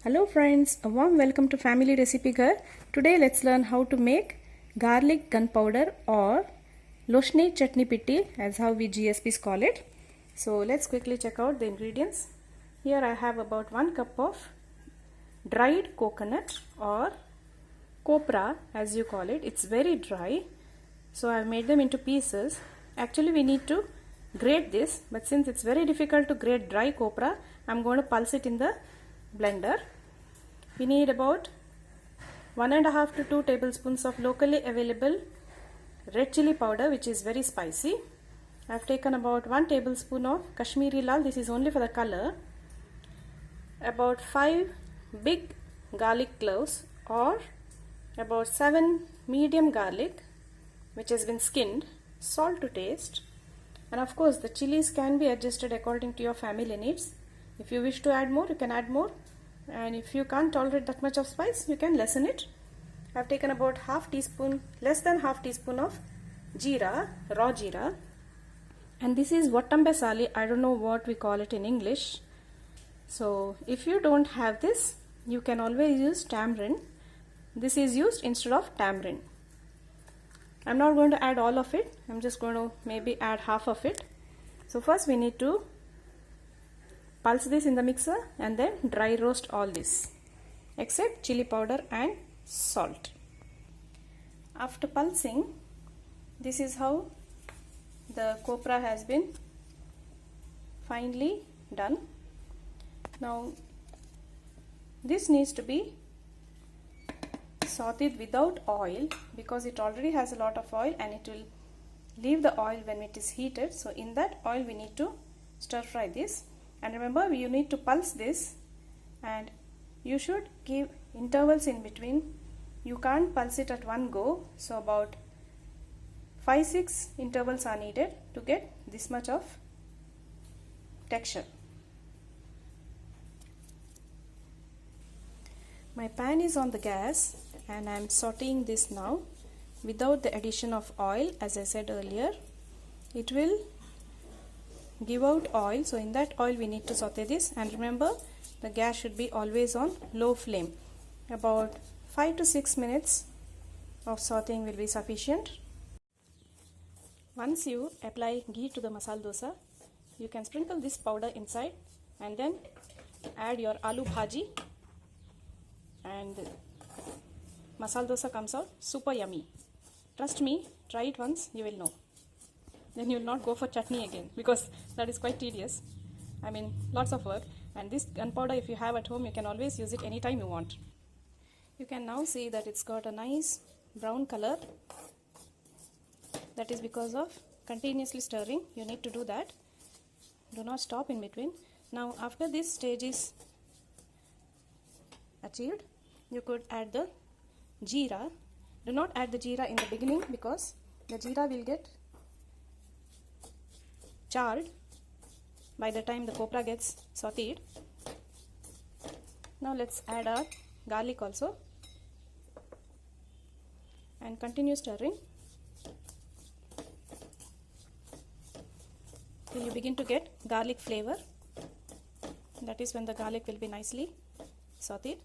Hello friends, a warm welcome to Family Recipe Ghar. Today let's learn how to make garlic gunpowder or Loshni chutney pitti as how we GSPs call it. So let's quickly check out the ingredients. Here I have about 1 cup of dried coconut or copra as you call it. It's very dry. So I've made them into pieces. Actually we need to grate this, but since it's very difficult to grate dry copra, I'm going to pulse it in the blender. We need about 1.5 to 2 tablespoons of locally available red chili powder, which is very spicy. I've taken about 1 tablespoon of Kashmiri Lal, this is only for the color. About 5 big garlic cloves or about 7 medium garlic which has been skinned, salt to taste, and of course the chilies can be adjusted according to your family needs. If you wish to add more, you can add more, and if you can't tolerate that much of spice, you can lessen it. I've taken about less than half teaspoon of jeera, raw jeera, and this is Vattambe Sali. I don't know what we call it in English. So if you don't have this, you can always use tamarind. This is used instead of tamarind. I'm not going to add all of it. I'm just going to maybe add half of it. So first we need to pulse this in the mixer and then dry roast all this except chili powder and salt. After pulsing, this is how the copra has been finely done. Now this needs to be sauteed without oil because it already has a lot of oil and it will leave the oil when it is heated. So in that oil we need to stir fry this. And remember, you need to pulse this and you should give intervals in between. You can't pulse it at one go. So about 5-6 intervals are needed to get this much of texture. My pan is on the gas and I am sauteing this now without the addition of oil. As I said earlier, it will give out oil, so in that oil we need to saute this. And remember, the gas should be always on low flame. About 5 to 6 minutes of sauteing will be sufficient. Once you apply ghee to the masala dosa, you can sprinkle this powder inside and then add your aloo bhaji, and masala dosa comes out super yummy. Trust me, try it once, you will know. Then you will not go for chutney again because that is quite tedious. I mean, lots of work. And this gunpowder, if you have at home, you can always use it anytime you want. You can now see that it's got a nice brown color. That is because of continuously stirring. You need to do that. Do not stop in between. Now after this stage is achieved, you could add the jeera. Do not add the jeera in the beginning because the jeera will get charred by the time the copra gets sauteed. Now let's add our garlic also and continue stirring till you begin to get garlic flavor. That is when the garlic will be nicely sauteed.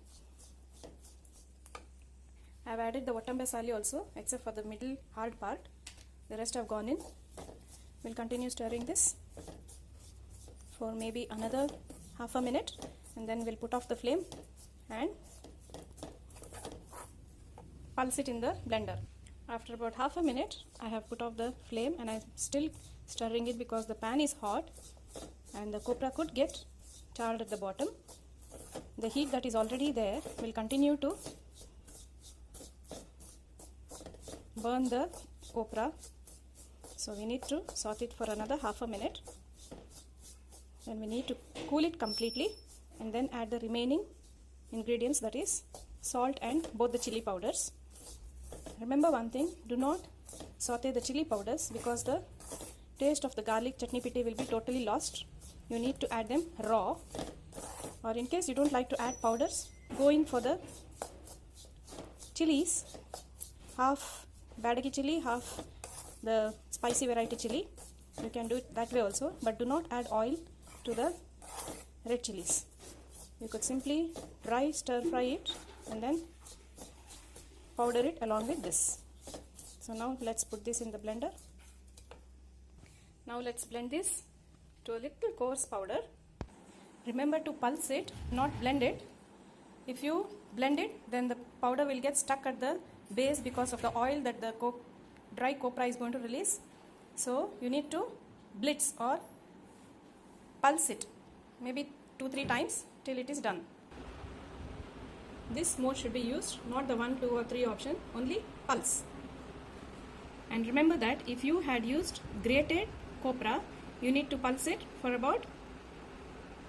I have added the Vattambe Sali also, except for the middle hard part. The rest have gone in. We'll continue stirring this for maybe another half a minute and then we'll put off the flame and pulse it in the blender. After about half a minute, I have put off the flame and I'm still stirring it because the pan is hot and the copra could get charred at the bottom. The heat that is already there will continue to burn the copra. So we need to saute it for another half a minute. Then we need to cool it completely and then add the remaining ingredients, that is salt and both the chili powders. Remember one thing, do not saute the chili powders because the taste of the garlic chutney pitti will be totally lost. You need to add them raw, or in case you don't like to add powders, go in for the chilies, half Badagi chili, half the spicy variety chili. You can do it that way also, but do not add oil to the red chilies. you could simply dry stir fry it and then powder it along with this. So now let's put this in the blender. Now let's blend this to a little coarse powder. Remember to pulse it, not blend it. If you blend it, then the powder will get stuck at the base because of the oil that the dry copra is going to release. So you need to blitz or pulse it, maybe 2-3 times till it is done. This mode should be used, not the 1, 2 or 3 option, only pulse. And remember that if you had used grated copra, you need to pulse it for about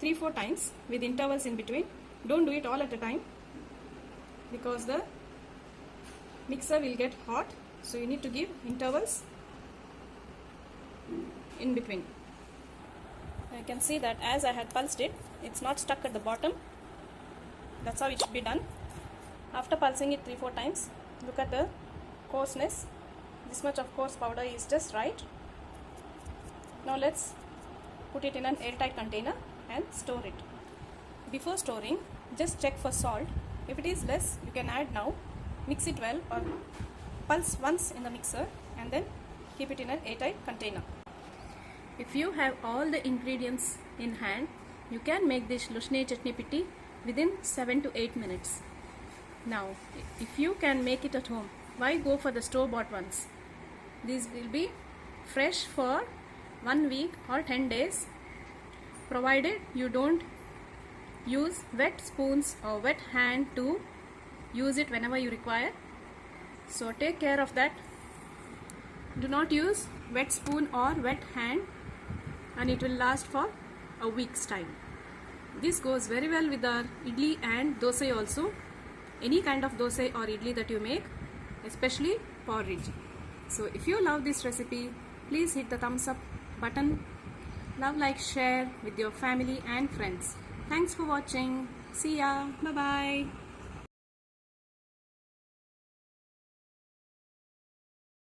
3-4 times with intervals in between. Don't do it all at a time because the mixer will get hot, so you need to give intervals in between. You can see that as I had pulsed it, it's not stuck at the bottom. That's how it should be done. After pulsing it 3-4 times, look at the coarseness. This much of coarse powder is just right. Now let's put it in an airtight container and store it. Before storing, just check for salt. If it is less, you can add now. Mix it well or pulse once in the mixer and then keep it in an airtight container. If you have all the ingredients in hand, you can make this Lushneh chutney pitti within 7 to 8 minutes. Now, if you can make it at home, why go for the store-bought ones? These will be fresh for 1 week or 10 days, provided you don't use wet spoons or wet hand to use it whenever you require. So take care of that. Do not use wet spoon or wet hand, and it will last for a week's time. This goes very well with our idli and dosa also. Any kind of dosa or idli that you make, especially porridge. So if you love this recipe, please hit the thumbs up button. Love, like, share with your family and friends. Thanks for watching. See ya. Bye bye.